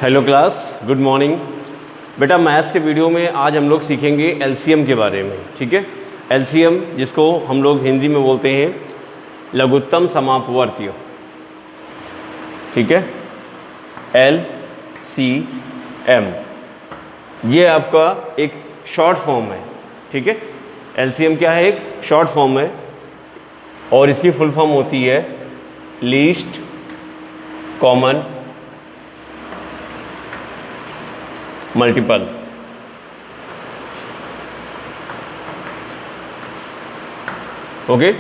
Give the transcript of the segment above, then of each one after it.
Hello class, good morning. बेटा maths के video में आज हम लोग सीखेंगे एलसीएम के बारे में। ठीक है, एलसीएम जिसको हम लोग हिंदी में बोलते हैं लघुत्तम समापवर्तीय। ठीक है, LCM ये आपका एक शॉर्ट फॉर्म है। ठीक है, एलसीएम क्या है? एक शॉर्ट फॉर्म है और इसकी फुल फॉर्म होती है least common multiple. Okay,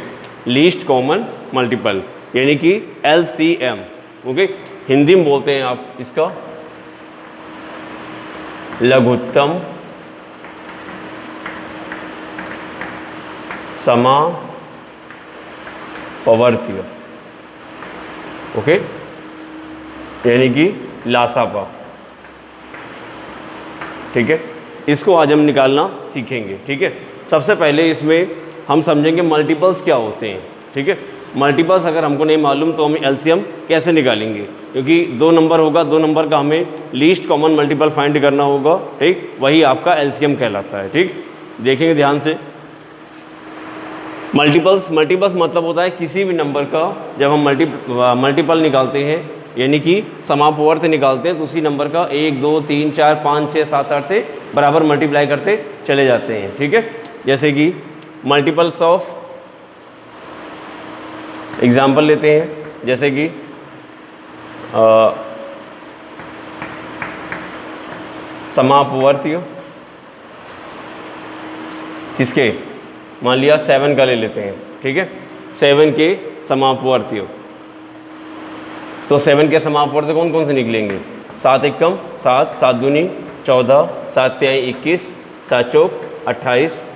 least common multiple यानी कि LCM। ओके, हिंदी में बोलते हैं आप इसका लघुत्तम समापवर्तीय। ओके, यानी कि लासापा। ठीक है, इसको आज हम निकालना सीखेंगे। ठीक है, सबसे पहले इसमें हम समझेंगे मल्टीपल्स क्या होते हैं। ठीक है, मल्टीपल्स अगर हमको नहीं मालूम तो हम एलसीएम कैसे निकालेंगे, क्योंकि दो नंबर होगा, दो नंबर का हमें लीस्ट कॉमन मल्टीपल फाइंड करना होगा। ठीक, वही आपका एलसीएम कहलाता है। ठीक, देखेंगे ध्यान से। मल्टीपल्स मतलब होता है किसी भी नंबर का जब हम मल्टीपल निकालते हैं यानी कि समापवर्त निकालते हैं तो उसी नंबर का 1 2 3 4 5 6 7 8 से बराबर मल्टीप्लाई करते चले जाते हैं। ठीक है, जैसे कि मल्टीपल्स ऑफ एग्जाम्पल लेते हैं, जैसे कि समापवर्तीय किसके, मान लिया 7 का ले लेते हैं। ठीक है, 7 के समापवर्तीय, तो 7 के समापवर्त कौन कौन से निकलेंगे? 7 एकम 7, 7 दूनी 14, 7 तिहाई 21, 7 चौक 28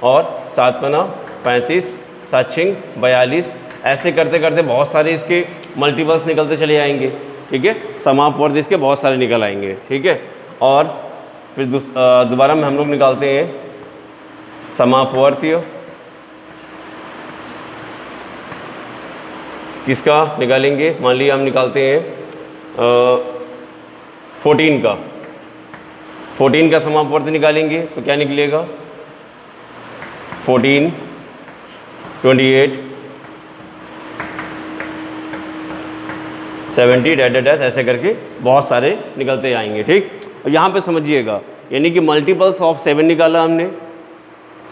और 7 पना 35, 7 छिंग 42। ऐसे करते करते बहुत सारे इसके मल्टीपल्स निकलते चले जाएंगे। ठीक है, समापवर्त इसके बहुत सारे निकल आएंगे। ठीक है, और फिर दोबारा में हम लोग निकालते हैं समापवर्तीय। किसका निकालेंगे? मान लिया हम निकालते हैं 14 का। 14 का समापवर्त निकालेंगे तो क्या निकलेगा? 14, 28, 70 डैश ऐसे करके बहुत सारे निकलते आएंगे। ठीक, और यहाँ पे समझिएगा यानी कि मल्टीपल्स ऑफ 7 निकाला हमने,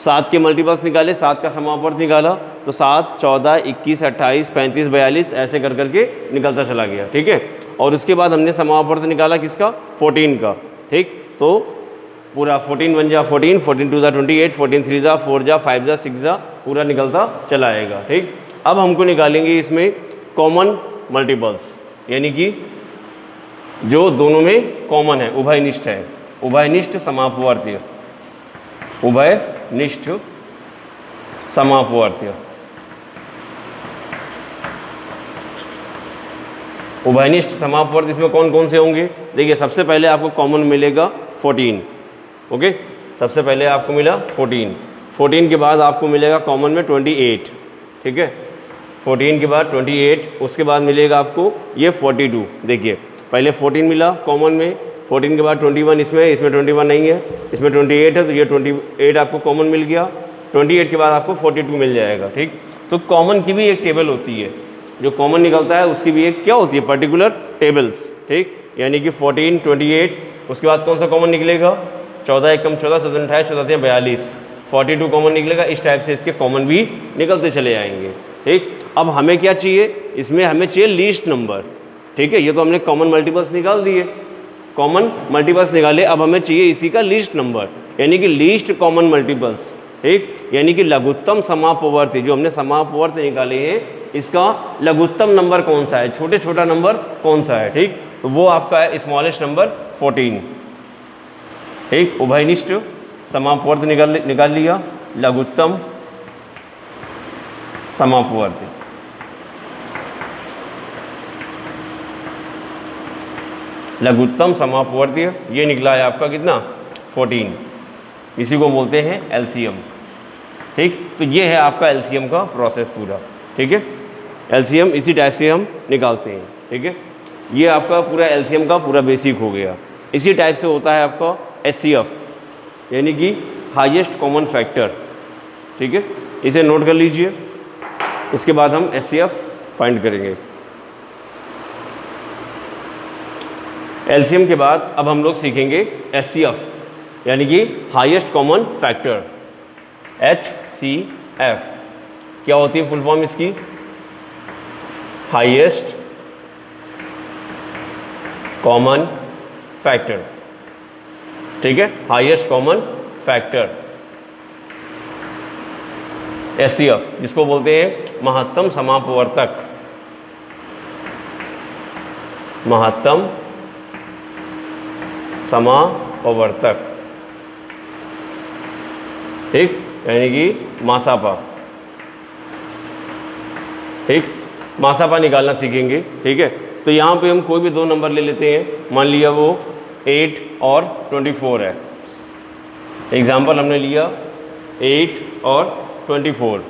7 के मल्टीपल्स निकाले, 7 का समापवर्त निकाला तो 7, 14, 21, 28, 35, 42 ऐसे कर करके निकलता चला गया। ठीक है, और उसके बाद हमने समापवर्त निकाला किसका? 14 का। ठीक, तो पूरा 14 1 जा 14, 14 2 जा 28, 14 3 जा 4 जा 5 जा 6 जा पूरा निकलता चला आएगा। ठीक, अब हमको निकालेंगे इसमें कॉमन मल्टीपल्स यानी कि जो दोनों में कॉमन है, उभयनिष्ठ है, उभयनिष्ठ समापवर्तीय, उभयनिष्ठ समापवर्तीय। उभयनिष्ठ समापवर्त इसमें कौन कौन से होंगे? देखिए, सबसे पहले आपको कॉमन मिलेगा 14। ओके, सबसे पहले आपको मिला 14। 14 के बाद आपको मिलेगा कॉमन में 28। ठीक है, 14 के बाद 28, उसके बाद मिलेगा आपको ये 42। देखिए, पहले 14 मिला कॉमन में, 14 के बाद 21 इसमें 21 नहीं है, इसमें 28 है तो ये 28 आपको कॉमन मिल गया। 28 के बाद आपको 42 मिल जाएगा। ठीक, तो कॉमन की भी एक टेबल होती है, जो कॉमन निकलता है उसकी भी एक क्या होती है? Particular tables. ठीक, यानी कि 14, 28, उसके बाद कौन सा कॉमन निकलेगा? 14 एकम 14, 14 28, 14 42, 42 कॉमन निकलेगा। इस टाइप से इसके कॉमन भी निकलते चले जाएंगे। ठीक, अब हमें क्या चाहिए? इसमें हमें चाहिए लीस्ट नंबर। ठीक है, ये तो हमने कॉमन मल्टीपल्स निकाल दिए, कॉमन मल्टीपल्स निकाले, अब हमें चाहिए इसी का लीस्ट नंबर यानी कि लीस्ट कॉमन मल्टीपल्स। ठीक, यानी कि लघुत्तम समापवर्ती, जो हमने समापवर्त निकाले हैं इसका लघुत्तम नंबर कौन सा है, छोटे छोटा नंबर कौन सा है? ठीक, तो वो आपका है स्मॉलेस्ट नंबर 14। ठीक, उभयनिष्ठ समापवर्त निकाल लिया, लघुत्तम समापवर्ती। लघुत्तम समापवर्तीय ये निकला है आपका कितना? 14। इसी को बोलते हैं एलसीएम। ठीक, तो ये है आपका एलसीएम का प्रोसेस पूरा। ठीक है, एलसीएम इसी टाइप से हम निकालते हैं। ठीक है, ये आपका पूरा एलसीएम का पूरा बेसिक हो गया। इसी टाइप से होता है आपका एचसीएफ, यानी कि हाईएस्ट कॉमन फैक्टर। ठीक है, इसे नोट कर लीजिए। इसके बाद हम एचसीएफ फाइंड करेंगे। एलसीएम के बाद अब हम लोग सीखेंगे एचसीएफ, यानी कि हाईएस्ट कॉमन फैक्टर, HCF। क्या होती है फुल फॉर्म इसकी? Highest common factor. ठीक है, हाईएस्ट कॉमन फैक्टर HCF, जिसको बोलते हैं महत्तम समापवर्तक। महत्तम समापवर्तक, ठीक, यानी कि मासापा। ठीक, मासापा निकालना सीखेंगे। ठीक है, तो यहाँ पे हम कोई भी दो नंबर ले लेते हैं। मान लिया वो 8 और 24 है। एग्जाम्पल हमने लिया 8 और 24।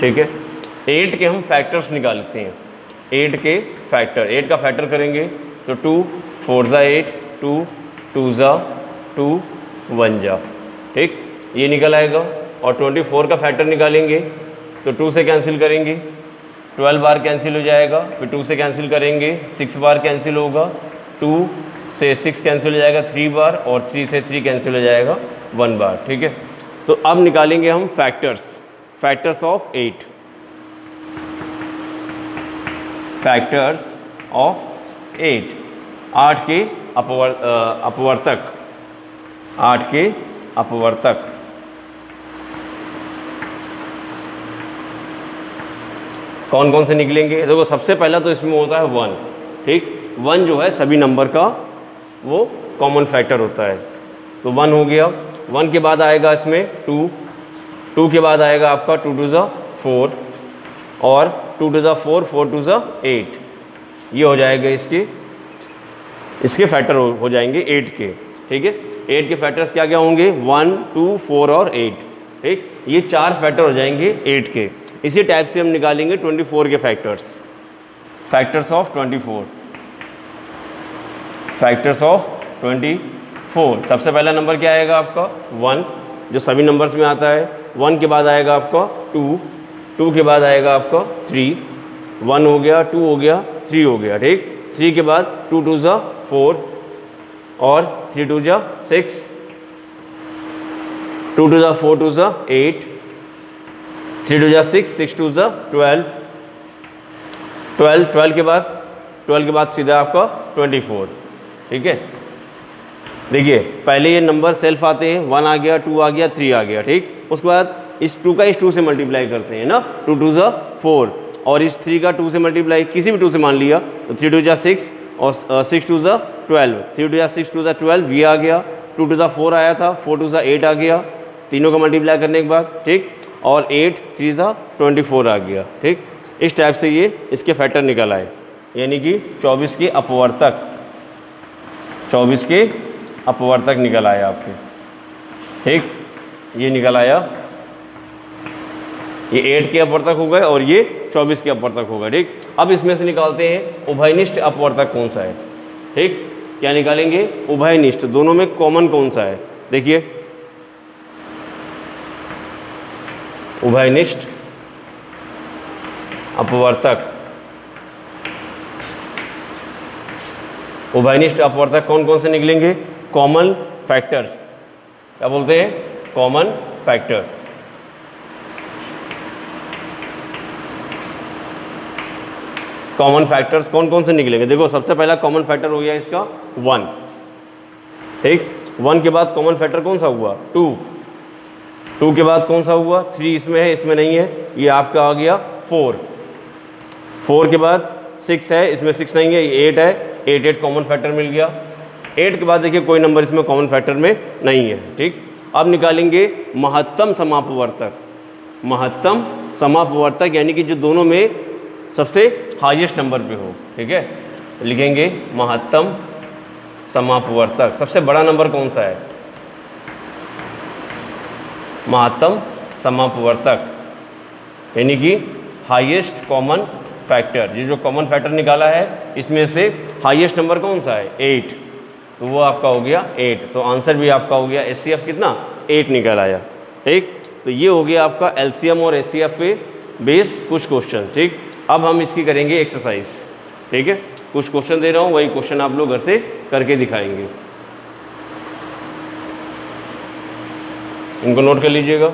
ठीक है, 8 के हम फैक्टर्स निकालते हैं। 8 के फैक्टर, 8 का फैक्टर करेंगे तो 2 4 ज़ा 8, 2 2 ज़ा 2 1 जा। ठीक, ये निकल आएगा। और 24 का फैक्टर निकालेंगे तो 2 से कैंसिल करेंगे, 12 बार कैंसिल हो जाएगा। फिर 2 से कैंसिल करेंगे, 6 बार कैंसिल होगा, 2 से 6 कैंसिल हो जाएगा 3 बार, और 3 से 3 कैंसिल हो जाएगा 1 बार। ठीक है, तो अब निकालेंगे हम फैक्टर्स ऑफ 8। फैक्टर्स ऑफ 8, 8 के अपवर्तक, 8 के अपवर्तक। कौन कौन से निकलेंगे? देखो, सबसे पहला तो इसमें होता है 1। ठीक, 1 जो है सभी नंबर का वो कॉमन फैक्टर होता है, तो 1 हो गया। 1 के बाद आएगा इसमें 2, 2 के बाद आएगा आपका 2 2 ज़ा 4, और 2 2 ज़ा 4, 4 2 ज़ा 8। ये हो जाएगा इसके फैक्टर हो जाएंगे 8 के। ठीक है, 8 के फैक्टर्स क्या क्या होंगे? 1 2 4 और 8। ठीक, ये 4 फैक्टर हो जाएंगे 8 के। इसी टाइप से हम निकालेंगे 24 के फैक्टर्स ऑफ 24। फैक्टर्स ऑफ 24, सबसे पहला नंबर क्या आएगा आपका? 1, जो सभी नंबर्स में आता है। 1 के बाद आएगा आपका 2, 2 के बाद आएगा आपका 3, 1 हो गया, 2 हो गया, 3 हो गया। ठीक, 3 के बाद 2 2 ज़ा 4, और 3 2 ज़ा 6, 2 2 ज़ा 4 2 ज़ा 8, 3 2 ज़ा 6, 6 2 ज़ा 12, 12 के बाद सीधा आपका 24। ठीक है, देखिए पहले ये नंबर सेल्फ आते हैं, 1 आ गया, 2 आ गया, 3 आ गया। ठीक, उसके बाद इस 2 का इस 2 से मल्टीप्लाई करते हैं ना, 2 2 ज़ा 4, और इस 3 का 2 से मल्टीप्लाई, किसी भी 2 से मान लिया तो 3 2 ज़ा 6, और 6 2 ज़ा 12, 3 2 ज़ा 6 2 ज़ा 12, ये आ गया। 2 2 ज़ा 4 आया था, 4 2 ज़ा 8 आ गया, तीनों का मल्टीप्लाई करने के बाद। ठीक, और 8 3 ज़ा 24 आ गया। ठीक, इस टाइप से ये इसके फैक्टर निकल आए, यानी कि 24 के अपवर्तक, 24 के अपवर्तक निकल आया आपके। ठीक, ये निकल आया, ये 8 के अपवर्तक हो गए और ये 24 के अपवर्तक हो गए। ठीक, अब इसमें से निकालते हैं उभयनिष्ठ अपवर्तक कौन सा है। ठीक, क्या निकालेंगे? उभयनिष्ठ, दोनों में कॉमन कौन सा है? देखिए, उभयनिष्ठ अपवर्तक, उभयनिष्ठ अपवर्तक कौन कौन से निकलेंगे? कॉमन फैक्टर, क्या बोलते हैं? Common factor. कॉमन फैक्टर्स कौन कौन से निकलेंगे? देखो, सबसे पहला कॉमन फैक्टर हो गया इसका 1। ठीक, 1 के बाद कॉमन फैक्टर कौन सा हुआ? 2, 2 के बाद कौन सा हुआ? 3 इसमें है, इसमें नहीं है, ये आपका आ गया 4, 4 के बाद 6 है, इसमें 6 नहीं है, ये 8 है, 8 कॉमन फैक्टर मिल गया। 8 के बाद देखिए कोई नंबर इसमें कॉमन फैक्टर में नहीं है। ठीक, अब निकालेंगे महत्तम समापवर्तक। महत्तम समापवर्तक यानी कि जो दोनों में सबसे हाईएस्ट नंबर पे हो। ठीक है, लिखेंगे महत्तम समापवर्तक। सबसे बड़ा नंबर कौन सा है? महत्तम समापवर्तक, यानी कि हाईएस्ट कॉमन फैक्टर। ये जो कॉमन फैक्टर निकाला है इसमें से हाईएस्ट नंबर कौन सा है 8, तो वो आपका हो गया 8। तो आंसर भी आपका हो गया HCF कितना 8 निकल आया। ठीक, तो ये हो गया आपका LCM और HCF पे बेस कुछ क्वेश्चन। ठीक, अब हम इसकी करेंगे एक्सरसाइज। ठीक है, कुछ क्वेश्चन दे रहा हूँ, वही क्वेश्चन आप लोग घर से करके दिखाएंगे। इनको नोट कर लीजिएगा।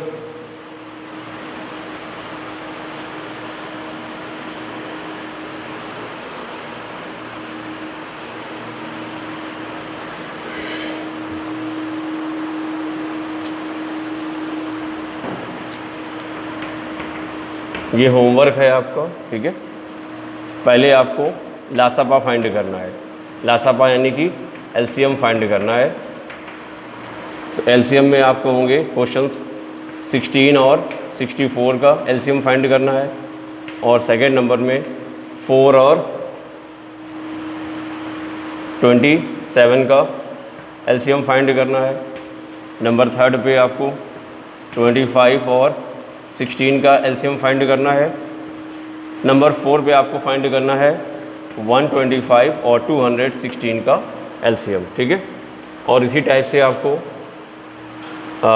ये होमवर्क है आपका। ठीक है, पहले आपको लासापा फाइंड करना है। लासापा यानी कि LCM फाइंड करना है। तो LCM में आपको होंगे क्वेश्चंस 16 और 64 का LCM फाइंड करना है, और सेकंड नंबर में 4 और 27 का LCM फाइंड करना है। नंबर थर्ड पे आपको 25 और 16 का LCM फाइंड करना है। नंबर 4 पे आपको फाइंड करना है 125 और 216 का LCM। ठीक है, और इसी टाइप से आपको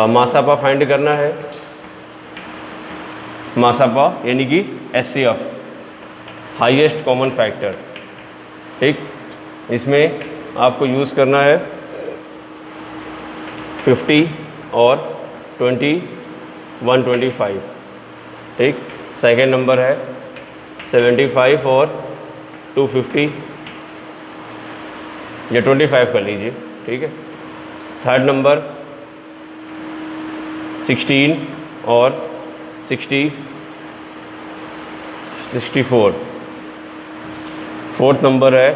मासापा फाइंड करना है। मासापा यानी कि HCF हाईएस्ट कॉमन फैक्टर। ठीक, इसमें आपको यूज़ करना है 50 और 125। ठीक, सेकेंड नंबर है 75 और 250, या 25 कर लीजिए। ठीक है, थर्ड नंबर 16 और 64। फोर्थ नंबर है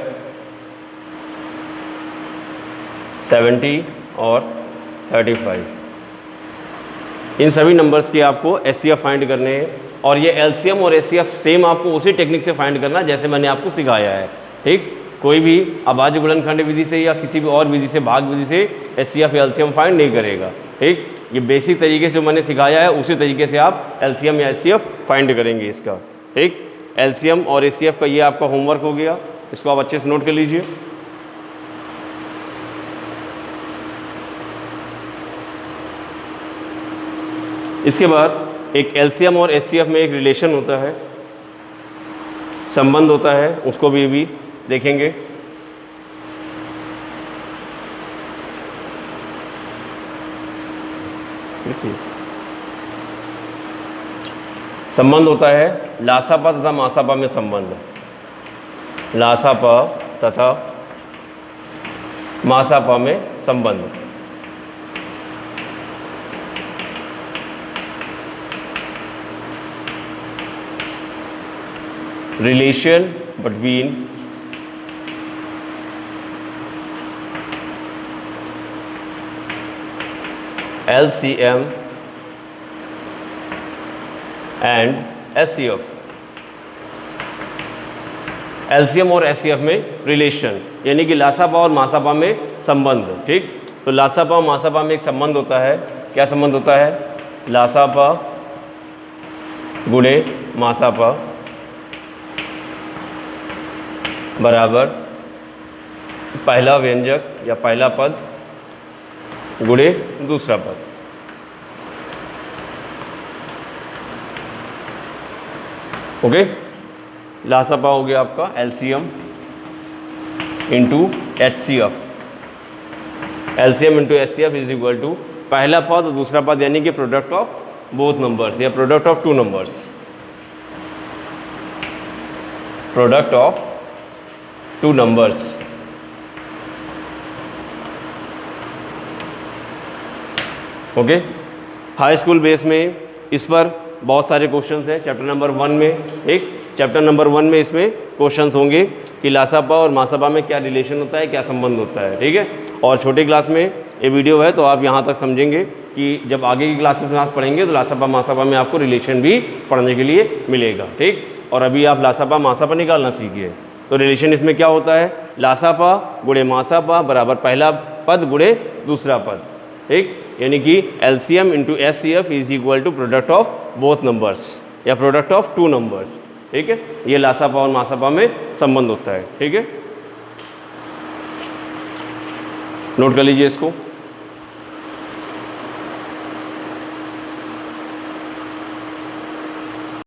70 और 35। इन सभी नंबर्स के आपको HCF फाइंड करने हैं, और ये LCM और HCF सेम आपको उसी टेक्निक से फाइंड करना है जैसे मैंने आपको सिखाया है। ठीक, कोई भी अभाज्य गुणनखंड विधि से या किसी भी और विधि से, भाग विधि से HCF या LCM फाइंड नहीं करेगा। ठीक, ये बेसिक तरीके से जो मैंने सिखाया है उसी तरीके से आप LCM या HCF फाइंड करेंगे इसका। ठीक, LCM और HCF का ये आपका होमवर्क हो गया, इसको आप अच्छे से नोट कर लीजिए। इसके बाद एक LCM और HCF में एक रिलेशन होता है, संबंध होता है, उसको भी देखेंगे। संबंध होता है लासापा तथा मासापा में संबंध। लासापा तथा मासापा में संबंध। relation between LCM and HCF। LCM और HCF में रिलेशन यानी कि लासापा और मासापा में संबंध। ठीक, तो लासापा और मासापा में एक संबंध होता है। क्या संबंध होता है? लासापा गुणे मासापा बराबर पहला व्यंजक या पहला पद गुणे दूसरा पद। ओके, लासापा हो गया आपका LCM into HCF। LCM into HCF is equal to पहला पद और दूसरा पद यानी कि प्रोडक्ट ऑफ बोथ नंबर्स या product of two numbers. Product of two numbers. Okay, high school base में इस पर बहुत सारे क्वेश्चंस हैं। चैप्टर नंबर 1 में चैप्टर नंबर 1 में इसमें क्वेश्चंस होंगे कि लासापा और मासापा में क्या रिलेशन होता है, क्या संबंध होता है। ठीक है, और छोटी क्लास में ये वीडियो है तो आप यहाँ तक समझेंगे कि जब आगे की क्लासेस में आप पढ़ेंगे तो लासापा मासापा में आपको रिलेशन भी पढ़ने के लिए मिलेगा। ठीक, और अभी आप लासापा मासापा निकालना सीखिए। तो रिलेशन इसमें क्या होता है? लासापा गुणे मासापा बराबर पहला पद गुणे दूसरा पद। ठीक, यानी कि LCM into HCF is equal to product of both numbers. या प्रोडक्ट ऑफ टू नंबर्स। ठीक है, ये लासापा और मासापा में संबंध होता है। ठीक है, नोट कर लीजिए इसको।